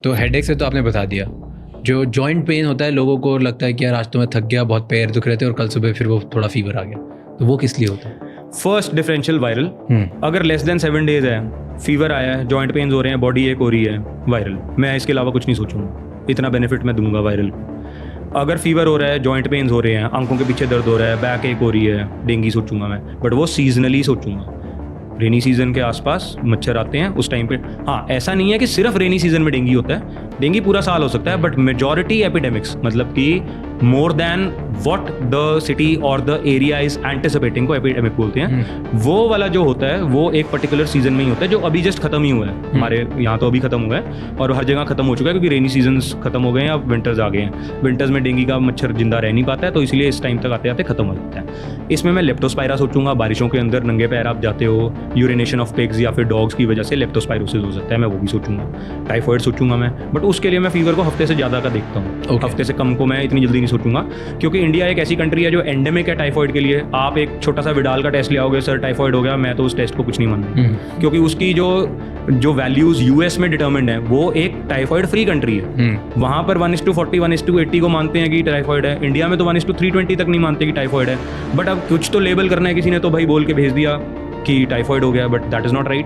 तो हेडेक से तो आपने बता दिया, जो जॉइंट पेन होता है लोगों को लगता है कि यार आज तो मैं थक गया, बहुत पैर दुख रहे थे और कल सुबह फिर वो थोड़ा फीवर आ गया, तो वो किस लिए होता है? फर्स्ट डिफरेंशियल वायरल, अगर लेस देन 7 डेज है, फीवर आया है, जॉइंट पेन्स हो रहे हैं, बॉडी एक हो रही है, वायरल। मैं इसके अलावा कुछ नहीं सोचूंगा, इतना बेनिफिट मैं दूंगा वायरल को। अगर फीवर हो रहा है, जॉइंट पेन्स हो रहे हैं, आंखों के पीछे दर्द हो रहा है, बैक एक हो रही है, डेंगू सोचूंगा मैं, बट वो सीजनली सोचूंगा। रेनी सीजन के आसपास मच्छर आते हैं उस टाइम पे। हाँ, ऐसा नहीं है कि सिर्फ रेनी सीजन में डेंगू होता है, डेंगू पूरा साल हो सकता है, बट मेजॉरिटी एपिडेमिक्स, मतलब कि more than what the city और द एरिया इज एंटिसिपेटिंग को एपिडेमिक बोलते हैं। वो वाला जो होता है वो एक पर्टिकुलर सीजन में ही होता है, जो अभी जस्ट खत्म ही हुआ है। हमारे यहाँ तो अभी खत्म हुआ है और हर जगह खत्म हो चुका है, क्योंकि रेनी सीजन खत्म हो गए हैं, अब विंटर्स आ गए हैं। विंटर्स में डेंगू का मच्छर जिंदा रह नहीं पाता है, तो इसलिए इस टाइम तक आते आते खत्म हो जाता है। इसमें मैं लेप्टोस्पायरा सोचूंगा। बारिशों के अंदर नंगे पैर आप जाते हो, यूरिनेशन ऑफ पिग्स या फिर डॉग्स की वजह से लेप्टोस्पायरोसिस हो सकता है, मैं वो भी सोचूंगा। टाइफॉइड सोचूंगा मैं, बट उसके लिए मैं फीवर को हफ्ते से ज़्यादा का देखता हूँ। हफ्ते से कम को मैं इतनी जल्दी नहीं सोचूंगा, क्योंकि इंडिया एक ऐसी कंट्री है जो एंडेमिक है टाइफॉइड के लिए। आप एक छोटा सा विडाल का टेस्ट ले आओगे, सर टाइफॉइड हो गया, मैं तो उस टेस्ट को कुछ नहीं मानूंगा, क्योंकि उसकी जो वैल्यूज यूएस में डिटर्मिंड है, वो एक टाइफॉइड फ्री कंट्री है। वहाँ पर 1:40 1:80 को मानते हैं कि टाइफॉइड है। इंडिया में तो 1:320 तक नहीं मानते कि टाइफॉइड है। बट अब कुछ तो लेबल करना है किसी ने, तो भाई बोल के भेज दिया कि टाइफॉइड हो गया, but that is not right.